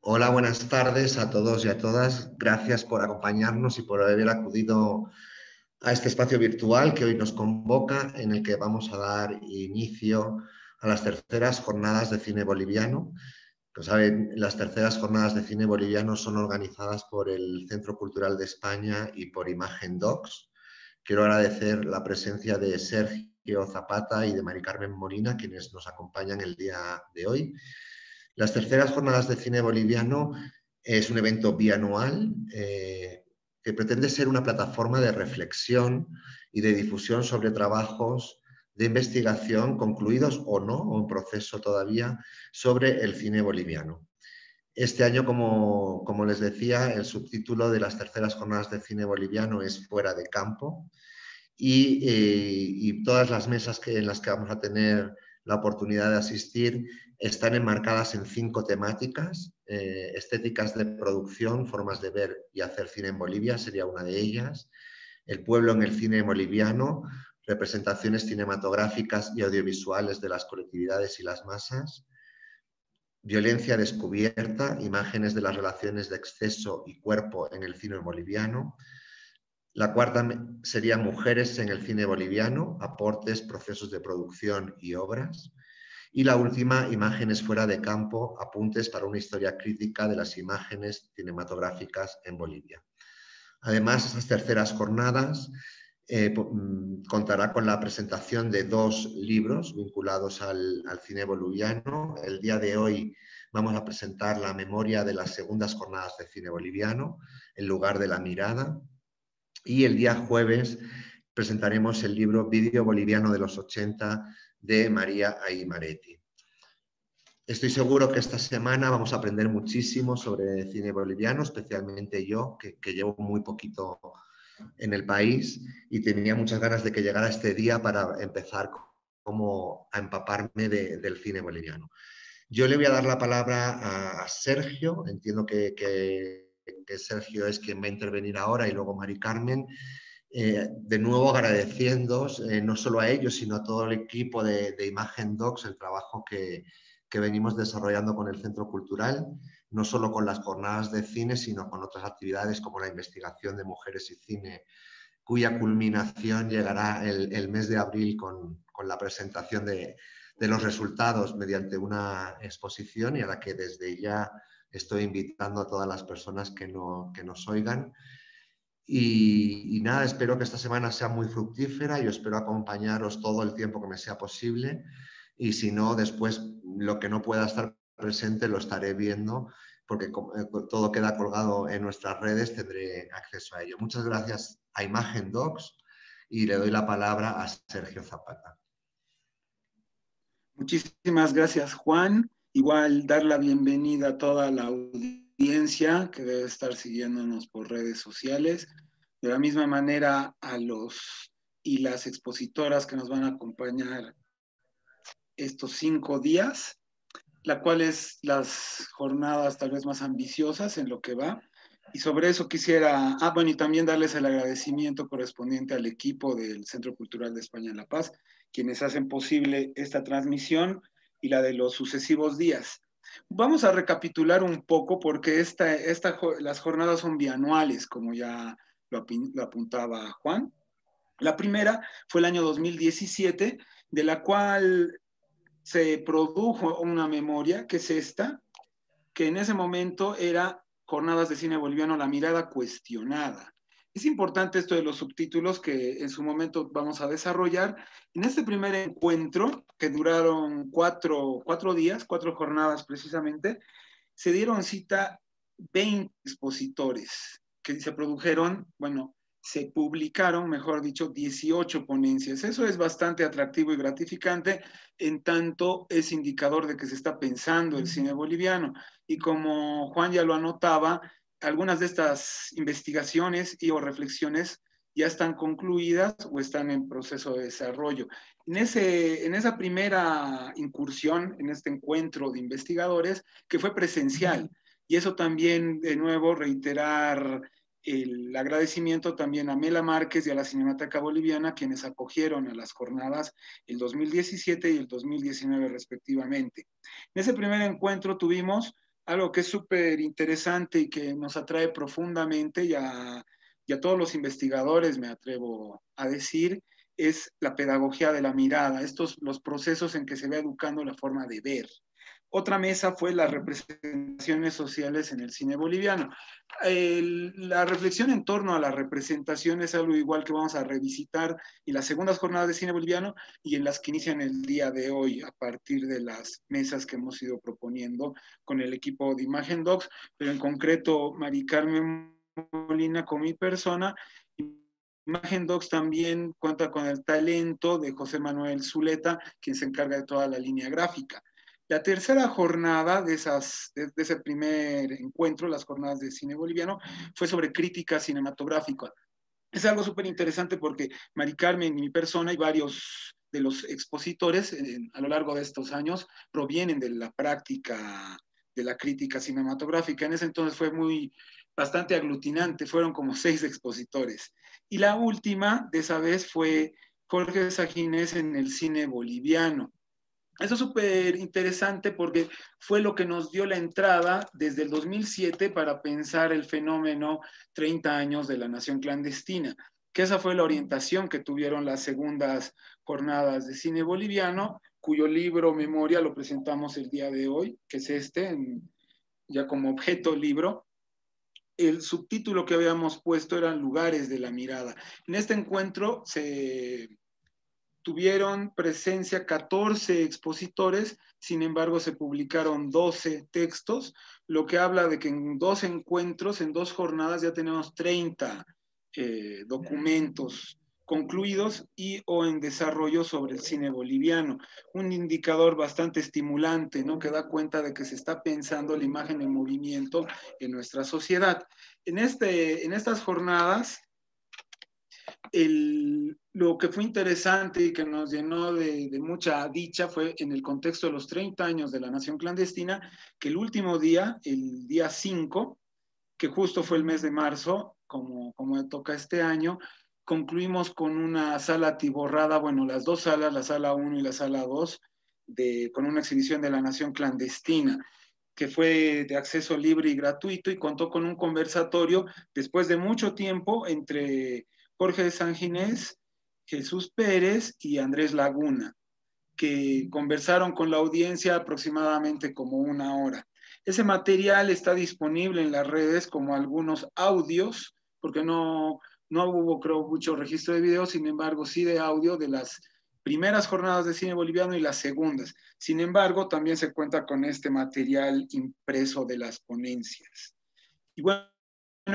Hola, buenas tardes a todos y a todas. Gracias por acompañarnos y por haber acudido a este espacio virtual que hoy nos convoca, en el que vamos a dar inicio a las terceras jornadas de cine boliviano. Como saben, las terceras jornadas de cine boliviano son organizadas por el Centro Cultural de España y por Imagen Docs. Quiero agradecer la presencia de Sergio Zapata y de Mari Carmen Molina, quienes nos acompañan el día de hoy. Las terceras jornadas de cine boliviano es un evento bianual que pretende ser una plataforma de reflexión y de difusión sobre trabajos de investigación concluidos o no, o en proceso todavía, sobre el cine boliviano. Este año, como les decía, el subtítulo de las terceras jornadas de cine boliviano es Fuera de Campo, y todas las mesas en las que vamos a tener la oportunidad de asistir están enmarcadas en 5 temáticas: estéticas de producción, formas de ver y hacer cine en Bolivia sería una de ellas; el pueblo en el cine boliviano, representaciones cinematográficas y audiovisuales de las colectividades y las masas; violencia descubierta, imágenes de las relaciones de exceso y cuerpo en el cine boliviano; la cuarta sería Mujeres en el cine boliviano, aportes, procesos de producción y obras. Y la última, Imágenes fuera de campo, apuntes para una historia crítica de las imágenes cinematográficas en Bolivia. Además, esas terceras jornadas contará con la presentación de 2 libros vinculados al cine boliviano. El día de hoy vamos a presentar la memoria de las segundas jornadas de cine boliviano, El lugar de la mirada. Y el día jueves presentaremos el libro Vídeo Boliviano de los 80 de María Aymaretti. Estoy seguro que esta semana vamos a aprender muchísimo sobre cine boliviano, especialmente yo, que llevo muy poquito en el país y tenía muchas ganas de que llegara este día para empezar como a empaparme del cine boliviano. Yo le voy a dar la palabra a Sergio, entiendo que Sergio es quien va a intervenir ahora, y luego Mari Carmen. De nuevo agradeciéndoos, no solo a ellos, sino a todo el equipo de Imagen Docs, el trabajo que venimos desarrollando con el Centro Cultural, no solo con las jornadas de cine, sino con otras actividades como la investigación de mujeres y cine, cuya culminación llegará el mes de abril con la presentación de los resultados mediante una exposición, y a la que desde ya estoy invitando a todas las personas que nos oigan. Y nada, espero que esta semana sea muy fructífera. Yo espero acompañaros todo el tiempo que me sea posible, y si no, después lo que no pueda estar presente lo estaré viendo, porque todo queda colgado en nuestras redes, tendré acceso a ello. Muchas gracias a Imagen Docs y le doy la palabra a Sergio Zapata. Muchísimas gracias, Juan. Igual dar la bienvenida a toda la audiencia que debe estar siguiéndonos por redes sociales. De la misma manera a los y las expositoras que nos van a acompañar estos 5 días, la cual es las jornadas tal vez más ambiciosas en lo que va. Y sobre eso quisiera, bueno, y también darles el agradecimiento correspondiente al equipo del Centro Cultural de España en La Paz, quienes hacen posible esta transmisión y la de los sucesivos días. Vamos a recapitular un poco porque las jornadas son bianuales, como ya lo apuntaba Juan. La primera fue el año 2017, de la cual se produjo una memoria, que es esta, que en ese momento era Jornadas de Cine Boliviano, la mirada cuestionada. Es importante esto de los subtítulos que en su momento vamos a desarrollar. En este primer encuentro, que duraron 4 días, 4 jornadas precisamente, se dieron cita 20 expositores que se produjeron, bueno, se publicaron, mejor dicho, 18 ponencias. Eso es bastante atractivo y gratificante, en tanto es indicador de que se está pensando el cine boliviano. Y como Juan ya lo anotaba, algunas de estas investigaciones y o reflexiones ya están concluidas o están en proceso de desarrollo. En esa primera incursión, en este encuentro de investigadores, que fue presencial, y eso también, de nuevo, reiterar el agradecimiento también a Mela Márquez y a la Cinemateca Boliviana, quienes acogieron a las jornadas el 2017 y el 2019 respectivamente. En ese primer encuentro tuvimos algo que es súper interesante y que nos atrae profundamente y a todos los investigadores, me atrevo a decir, es la pedagogía de la mirada, los procesos en que se va educando la forma de ver. Otra mesa fue las representaciones sociales en el cine boliviano. La reflexión en torno a la representación es algo igual que vamos a revisitar en las segundas jornadas de cine boliviano y en las que inician el día de hoy a partir de las mesas que hemos ido proponiendo con el equipo de Imagen Docs, pero en concreto Mari Carmen Molina con mi persona. Imagen Docs también cuenta con el talento de José Manuel Zuleta, quien se encarga de toda la línea gráfica. La tercera jornada de ese primer encuentro, las jornadas de cine boliviano, fue sobre crítica cinematográfica. Es algo súper interesante porque Mari Carmen y mi persona y varios de los expositores a lo largo de estos años provienen de la práctica de la crítica cinematográfica. En ese entonces fue bastante aglutinante, fueron como 6 expositores. Y la última de esa vez fue Jorge Sajinés en el cine boliviano. Eso es súper interesante porque fue lo que nos dio la entrada desde el 2007 para pensar el fenómeno 30 años de la nación clandestina, que esa fue la orientación que tuvieron las segundas jornadas de cine boliviano, cuyo libro Memoria lo presentamos el día de hoy, que es ya como objeto libro. El subtítulo que habíamos puesto eran Lugares de la Mirada. En este encuentro tuvieron presencia 14 expositores, sin embargo se publicaron 12 textos, lo que habla de que en 2 encuentros, en 2 jornadas ya tenemos 30 documentos concluidos y o en desarrollo sobre el cine boliviano. Un indicador bastante estimulante, ¿no? Que da cuenta de que se está pensando la imagen en movimiento en nuestra sociedad. En estas jornadas, lo que fue interesante y que nos llenó de mucha dicha fue en el contexto de los 30 años de la nación clandestina, que el último día, el día 5, que justo fue el mes de marzo, como toca este año, concluimos con una sala atiborrada, bueno, las 2 salas, la sala 1 y la sala 2, con una exhibición de la nación clandestina, que fue de acceso libre y gratuito y contó con un conversatorio después de mucho tiempo entre Jorge de Sanginés, Jesús Pérez y Andrés Laguna, que conversaron con la audiencia aproximadamente como 1 hora. Ese material está disponible en las redes como algunos audios, porque no hubo, creo, mucho registro de video, sin embargo, sí de audio de las primeras jornadas de cine boliviano y las segundas. Sin embargo, también se cuenta con este material impreso de las ponencias. Y bueno,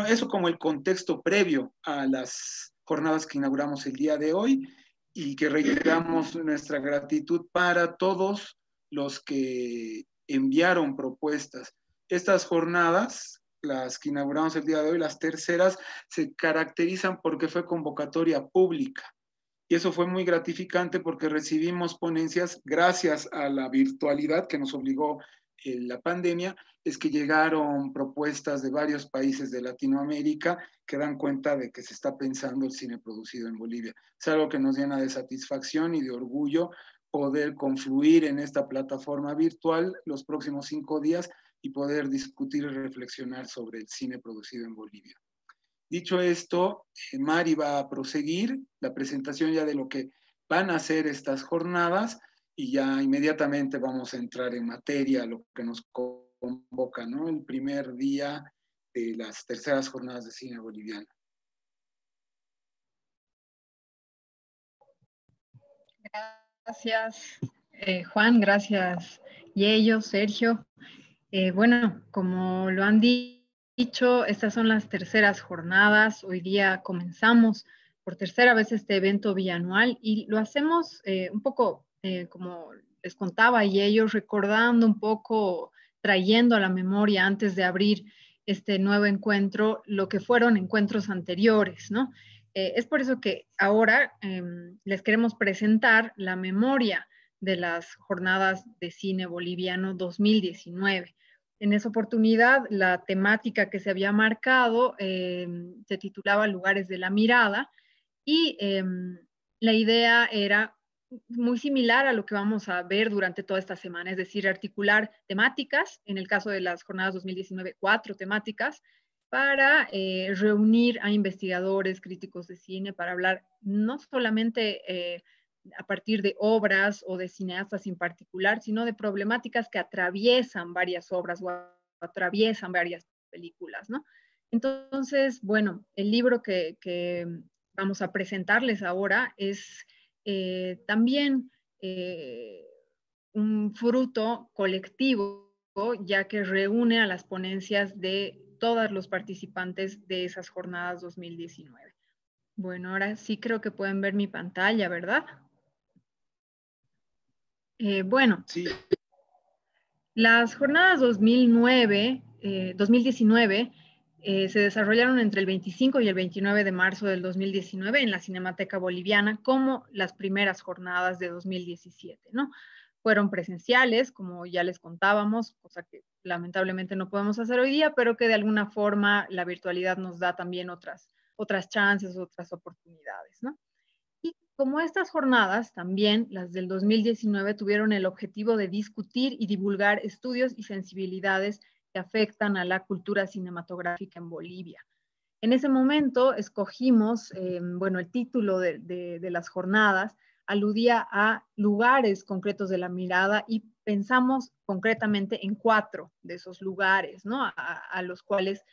eso como el contexto previo a las jornadas que inauguramos el día de hoy y que reiteramos nuestra gratitud para todos los que enviaron propuestas. Estas jornadas, las que inauguramos el día de hoy, las terceras, se caracterizan porque fue convocatoria pública. Y eso fue muy gratificante porque recibimos ponencias gracias a la virtualidad que nos obligó la pandemia, es que llegaron propuestas de varios países de Latinoamérica que dan cuenta de que se está pensando el cine producido en Bolivia. Es algo que nos llena de satisfacción y de orgullo poder confluir en esta plataforma virtual los próximos 5 días y poder discutir y reflexionar sobre el cine producido en Bolivia. Dicho esto, Mari va a proseguir la presentación ya de lo que van a ser estas jornadas y ya inmediatamente vamos a entrar en materia, lo que nos convoca, ¿no? El primer día de las terceras jornadas de cine boliviano. Gracias, Juan, gracias, Yello, Sergio. Bueno, como lo han dicho, estas son las terceras jornadas. Hoy día comenzamos por tercera vez este evento bianual y lo hacemos un poco, como les contaba, y ellos recordando un poco, trayendo a la memoria antes de abrir este nuevo encuentro, lo que fueron encuentros anteriores, ¿no? Es por eso que ahora les queremos presentar la memoria de las jornadas de cine boliviano 2019. En esa oportunidad, la temática que se había marcado se titulaba Lugares de la Mirada y la idea era muy similar a lo que vamos a ver durante toda esta semana, es decir, articular temáticas, en el caso de las jornadas 2019, 4 temáticas, para reunir a investigadores, críticos de cine, para hablar no solamente a partir de obras o de cineastas en particular, sino de problemáticas que atraviesan varias obras o atraviesan varias películas, ¿no? Entonces, bueno, el libro que vamos a presentarles ahora es también un fruto colectivo, ya que reúne a las ponencias de todos los participantes de esas jornadas 2019. Bueno, ahora sí creo que pueden ver mi pantalla, ¿verdad? Bueno, Sí. Las jornadas 2019 se desarrollaron entre el 25 y el 29 de marzo del 2019 en la Cinemateca Boliviana, como las primeras jornadas de 2017, ¿no? Fueron presenciales, como ya les contábamos, cosa que lamentablemente no podemos hacer hoy día, pero que de alguna forma la virtualidad nos da también otras chances, otras oportunidades, ¿no? Y como estas jornadas, también las del 2019 tuvieron el objetivo de discutir y divulgar estudios y sensibilidades que afectan a la cultura cinematográfica en Bolivia. En ese momento escogimos, bueno, el título de las jornadas aludía a lugares concretos de la mirada y pensamos concretamente en 4 de esos lugares, ¿no? A los cuales,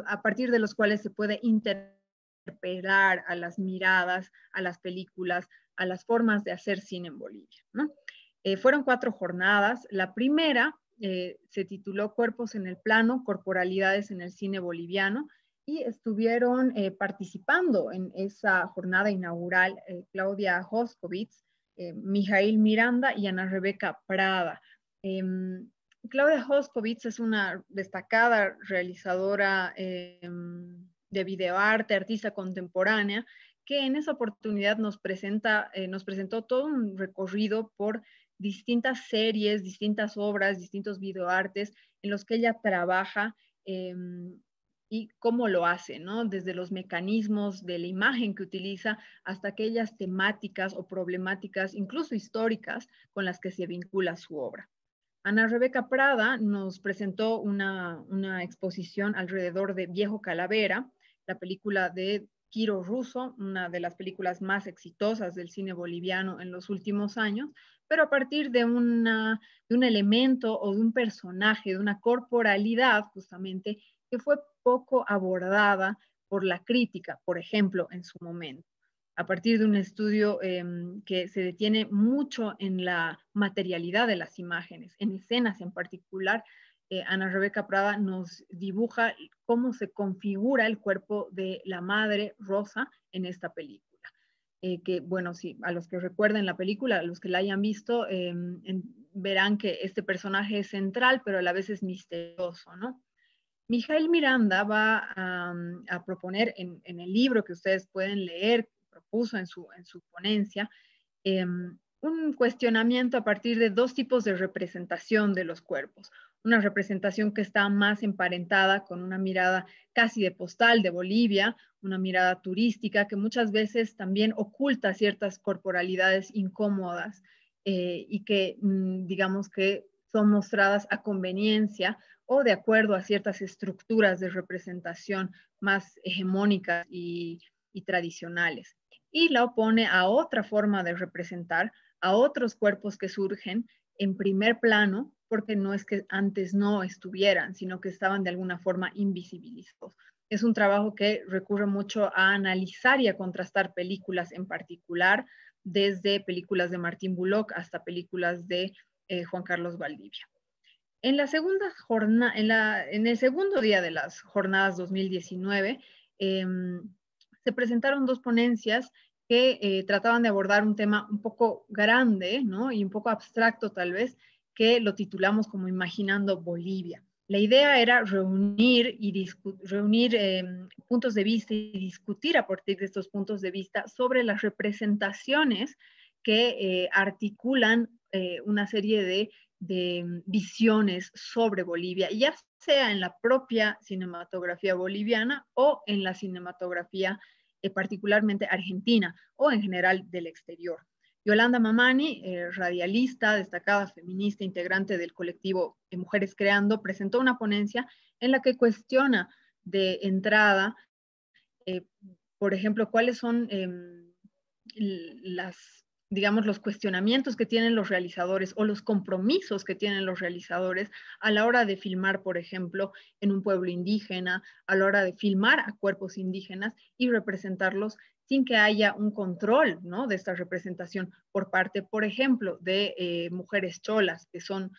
a partir de los cuales se puede interpelar a las miradas, a las películas, a las formas de hacer cine en Bolivia, ¿no? Fueron 4 jornadas. La primera se tituló Cuerpos en el plano, corporalidades en el cine boliviano, y estuvieron participando en esa jornada inaugural Claudia Hoskowitz, Mijail Miranda y Ana Rebeca Prada. Claudia Hoskowitz es una destacada realizadora de videoarte, artista contemporánea, que en esa oportunidad nos presentó todo un recorrido por distintas series, distintas obras, distintos videoartes en los que ella trabaja y cómo lo hace, ¿no? Desde los mecanismos de la imagen que utiliza hasta aquellas temáticas o problemáticas, incluso históricas, con las que se vincula su obra. Ana Rebeca Prada nos presentó una exposición alrededor de Viejo Calavera, la película de Quiro Russo, una de las películas más exitosas del cine boliviano en los últimos años, pero a partir de un elemento o de un personaje, de una corporalidad justamente, que fue poco abordada por la crítica, por ejemplo, en su momento. A partir de un estudio que se detiene mucho en la materialidad de las imágenes, en escenas en particular, Ana Rebeca Prada nos dibuja cómo se configura el cuerpo de la madre Rosa en esta película. Que, bueno, sí, a los que recuerden la película, a los que la hayan visto, verán que este personaje es central, pero a la vez es misterioso, ¿no? Mijail Miranda va a proponer en el libro que ustedes pueden leer, propuso en su ponencia, un cuestionamiento a partir de 2 tipos de representación de los cuerpos. Una representación que está más emparentada con una mirada casi de postal de Bolivia, una mirada turística que muchas veces también oculta ciertas corporalidades incómodas y que digamos que son mostradas a conveniencia o de acuerdo a ciertas estructuras de representación más hegemónicas y tradicionales. Y la opone a otra forma de representar, a otros cuerpos que surgen en primer plano, porque no es que antes no estuvieran, sino que estaban de alguna forma invisibilizados. Es un trabajo que recurre mucho a analizar y a contrastar películas en particular, desde películas de Martín Bullock hasta películas de Juan Carlos Valdivia. En la segunda jornada, en el segundo día de las jornadas 2019, se presentaron 2 ponencias que trataban de abordar un tema un poco grande, ¿no? Y un poco abstracto tal vez, que lo titulamos como Imaginando Bolivia. La idea era reunir puntos de vista y discutir a partir de estos puntos de vista sobre las representaciones que articulan una serie de visiones sobre Bolivia, ya sea en la propia cinematografía boliviana o en la cinematografía particularmente argentina o en general del exterior. Yolanda Mamani, radialista, destacada feminista, integrante del colectivo Mujeres Creando, presentó una ponencia en la que cuestiona de entrada, por ejemplo, cuáles son digamos, los cuestionamientos que tienen los realizadores o los compromisos que tienen los realizadores a la hora de filmar, por ejemplo, en un pueblo indígena, a la hora de filmar a cuerpos indígenas y representarlos sin que haya un control, ¿no?, de esta representación por parte, por ejemplo, de mujeres cholas, que son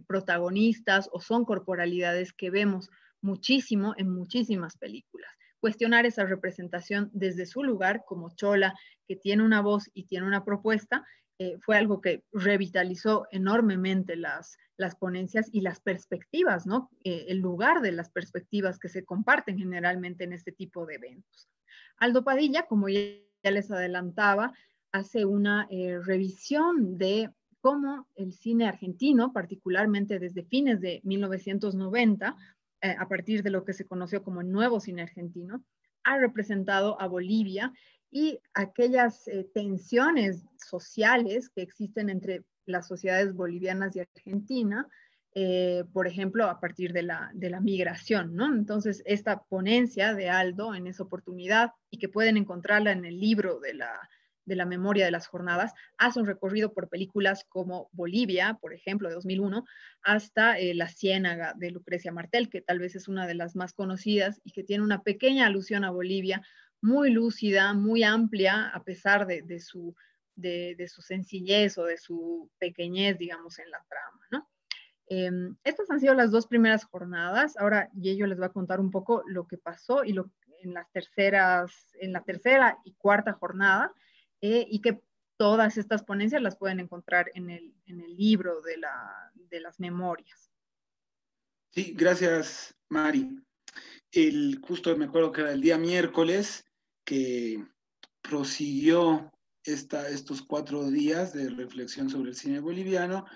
protagonistas o son corporalidades que vemos muchísimo en muchísimas películas. Cuestionar esa representación desde su lugar como chola, que tiene una voz y tiene una propuesta, fue algo que revitalizó enormemente las ponencias y las perspectivas, ¿no? El lugar de las perspectivas que se comparten generalmente en este tipo de eventos. Aldo Padilla, como ya les adelantaba, hace una revisión de cómo el cine argentino, particularmente desde fines de 1990, a partir de lo que se conoció como el nuevo cine argentino, ha representado a Bolivia y aquellas tensiones sociales que existen entre las sociedades bolivianas y Argentina, por ejemplo, a partir de la migración, ¿no? Entonces, esta ponencia de Aldo en esa oportunidad, y que pueden encontrarla en el libro de la memoria de las jornadas, hace un recorrido por películas como Bolivia, por ejemplo, de 2001, hasta La Ciénaga de Lucrecia Martel, que tal vez es una de las más conocidas y que tiene una pequeña alusión a Bolivia, muy lúcida, muy amplia, a pesar de su sencillez o de su pequeñez, digamos, en la trama, ¿no? Estas han sido las dos primeras jornadas. Ahora Yello les va a contar un poco lo que pasó y en la tercera y cuarta jornada, y que todas estas ponencias las pueden encontrar en el libro de las memorias. Sí, gracias, Mari. Justo me acuerdo que era el día miércoles que prosiguió estos 4 días de reflexión sobre el cine boliviano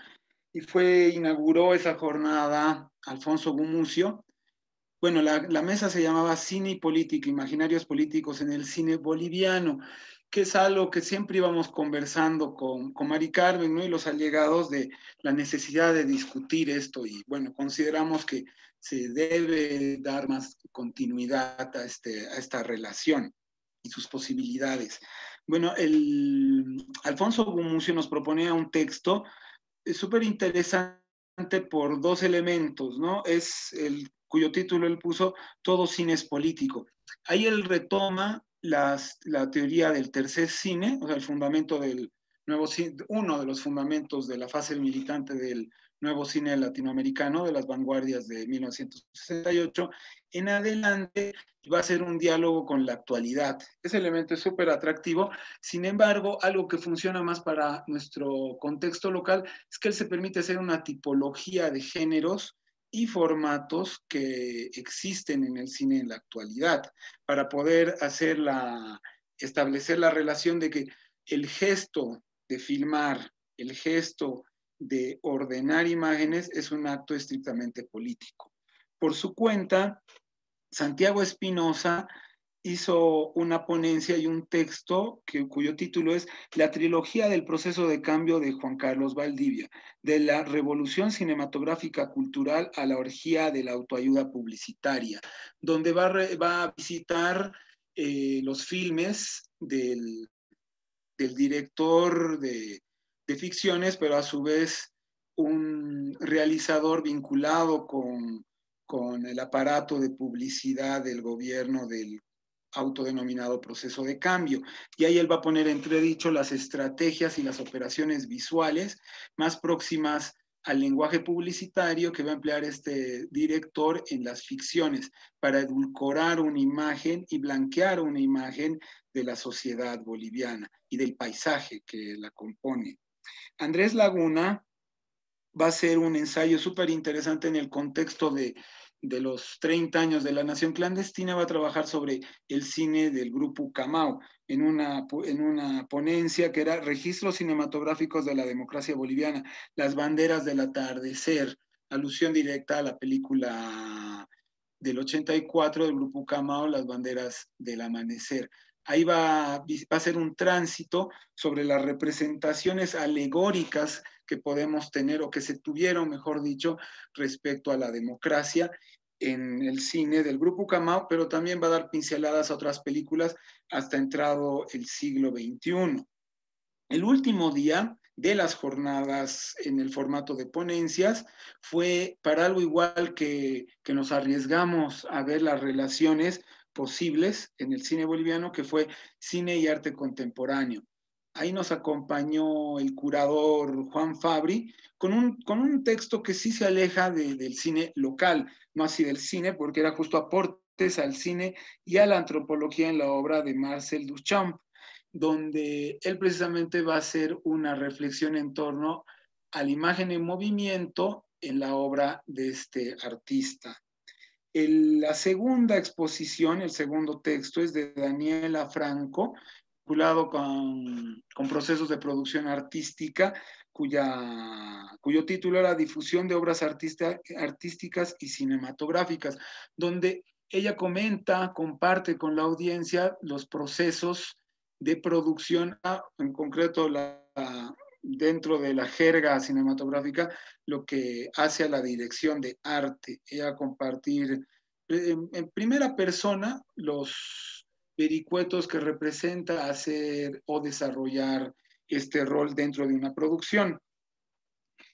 y inauguró esa jornada Alfonso Gumucio. Bueno, la mesa se llamaba Cine y Política, Imaginarios Políticos en el Cine Boliviano, que es algo que siempre íbamos conversando con Mari Carmen, ¿no?, y los allegados, de la necesidad de discutir esto, y bueno, consideramos que se debe dar más continuidad a esta relación y sus posibilidades. Bueno, Alfonso Gumucio nos proponía un texto súper interesante por 2 elementos, ¿no? Cuyo título él puso Todo cine es político. Ahí él retoma la teoría del tercer cine, o sea, el fundamento del nuevo cine, uno de los fundamentos de la fase militante del nuevo cine latinoamericano, de las vanguardias de 1968, en adelante va a ser un diálogo con la actualidad. Ese elemento es súper atractivo. Sin embargo, algo que funciona más para nuestro contexto local es que él se permite hacer una tipología de géneros y formatos que existen en el cine en la actualidad, para poder establecer la relación de que el gesto de filmar, el gesto de ordenar imágenes es un acto estrictamente político. Por su cuenta, Santiago Espinosa hizo una ponencia y un texto cuyo título es La trilogía del proceso de cambio de Juan Carlos Valdivia, de la revolución cinematográfica cultural a la orgía de la autoayuda publicitaria, donde va a visitar los filmes del director de ficciones, pero a su vez un realizador vinculado con el aparato de publicidad del gobierno del autodenominado proceso de cambio. Y ahí él va a poner entredicho las estrategias y las operaciones visuales más próximas al lenguaje publicitario que va a emplear este director en las ficciones para edulcorar una imagen y blanquear una imagen de la sociedad boliviana y del paisaje que la compone. Andrés Laguna va a ser un ensayo súper interesante en el contexto de los 30 años de la Nación Clandestina. Va a trabajar sobre el cine del grupo Ucamau en una ponencia que era Registros cinematográficos de la democracia boliviana, las banderas del atardecer, alusión directa a la película del 84 del grupo Ucamau, Las banderas del amanecer. Ahí va a ser un tránsito sobre las representaciones alegóricas que podemos tener o que se tuvieron, mejor dicho, respecto a la democracia en el cine del Grupo Ucamau, pero también va a dar pinceladas a otras películas hasta entrado el siglo XXI. El último día de las jornadas en el formato de ponencias fue para algo igual que nos arriesgamos a ver las relaciones posibles en el cine boliviano, que fue cine y arte contemporáneo. Ahí nos acompañó el curador Juan Fabri con un texto que sí se aleja del cine local, no así del cine, porque era justo aportes al cine y a la antropología en la obra de Marcel Duchamp, donde él precisamente va a hacer una reflexión en torno a la imagen en movimiento en la obra de este artista. La segunda exposición, el segundo texto, es de Daniela Franco, vinculado con procesos de producción artística, cuyo título era Difusión de obras artísticas y cinematográficas, donde ella comenta, comparte con la audiencia los procesos de producción, en concreto dentro de la jerga cinematográfica, lo que hace a la dirección de arte, a compartir en primera persona los vericuetos que representa hacer o desarrollar este rol dentro de una producción.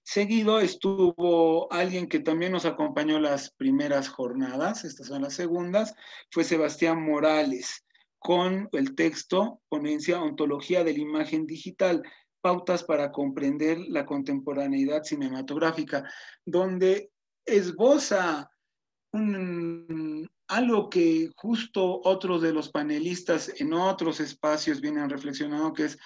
Seguido estuvo alguien que también nos acompañó las primeras jornadas, estas son las segundas, fue Sebastián Morales, con el texto Ponencia Ontología de la Imagen Digital, pautas para comprender la contemporaneidad cinematográfica, donde esboza algo que justo otros de los panelistas en otros espacios vienen reflexionando, que es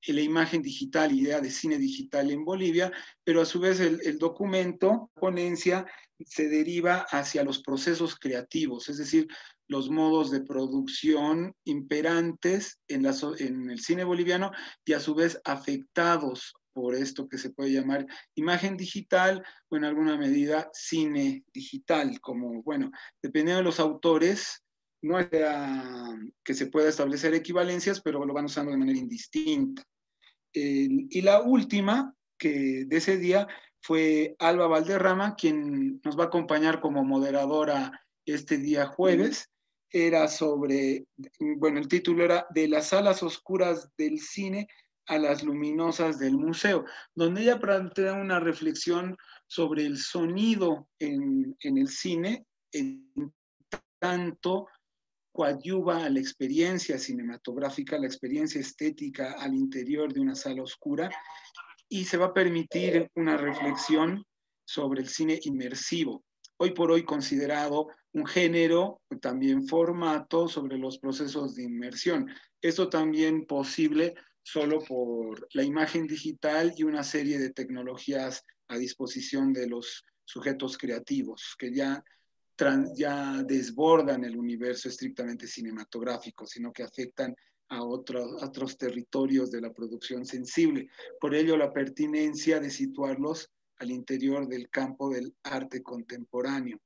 la imagen digital, idea de cine digital en Bolivia, pero a su vez el documento, ponencia, se deriva hacia los procesos creativos, es decir, los modos de producción imperantes en el cine boliviano y a su vez afectados por esto que se puede llamar imagen digital o en alguna medida cine digital, como, bueno, dependiendo de los autores, no es que se pueda establecer equivalencias, pero lo van usando de manera indistinta. Y la última que de ese día fue Alba Valderrama, quien nos va a acompañar como moderadora este día jueves. Era sobre, bueno, el título era De las salas oscuras del cine a las luminosas del museo, donde ella plantea una reflexión sobre el sonido en el cine, en tanto coadyuva a la experiencia cinematográfica, la experiencia estética al interior de una sala oscura, y se va a permitir una reflexión sobre el cine inmersivo, hoy por hoy considerado un género, también formato sobre los procesos de inmersión. Esto también posible solo por la imagen digital y una serie de tecnologías a disposición de los sujetos creativos, que ya desbordan el universo estrictamente cinematográfico, sino que afectan a otros territorios de la producción sensible. Por ello, la pertinencia de situarlos al interior del campo del arte contemporáneo.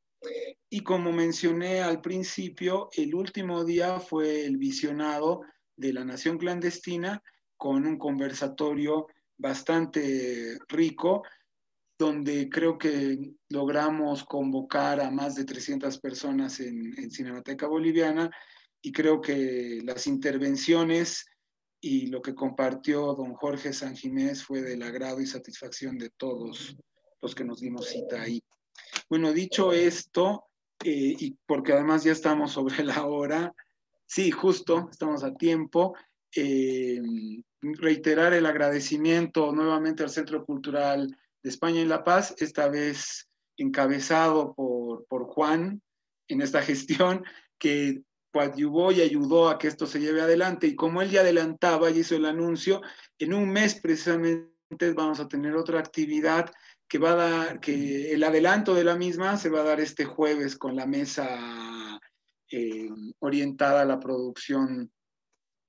Y como mencioné al principio, el último día fue el visionado de La Nación Clandestina, con un conversatorio bastante rico, donde creo que logramos convocar a más de 300 personas en Cinemateca Boliviana, y creo que las intervenciones y lo que compartió don Jorge Sanginés fue del agrado y satisfacción de todos los que nos dimos cita ahí. Bueno, dicho esto, y porque además ya estamos sobre la hora, sí, justo, estamos a tiempo, reiterar el agradecimiento nuevamente al Centro Cultural de España en La Paz, esta vez encabezado por Juan en esta gestión, que coadyuvó y ayudó a que esto se lleve adelante. Y como él ya adelantaba y hizo el anuncio, en un mes precisamente vamos a tener otra actividad que va a dar, que el adelanto de la misma se va a dar este jueves con la mesa orientada a la producción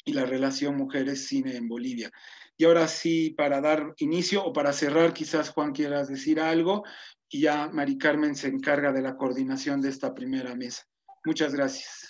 y la relación mujeres-cine en Bolivia. Y ahora sí, para dar inicio o para cerrar, quizás Juan quieras decir algo, y ya Mari Carmen se encarga de la coordinación de esta primera mesa. Muchas gracias.